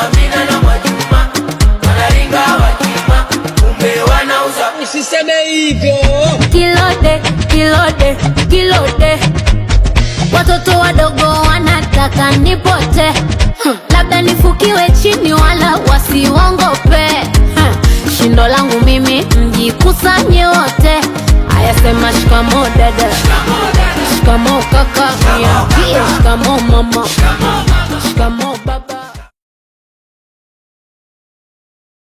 Amina na Mwajuma wanaringa wakima, kumbe wanauza. Usiseme hivyo. Kilode, kilode, kilode, watoto wadogo wanataka nipote. Labda nifukiwe chini wala wasiwongope. Shindo langu mimi mjikusanye wote. Aya sema shikamo dada, shikamo kaka, shikamo mama, shikamo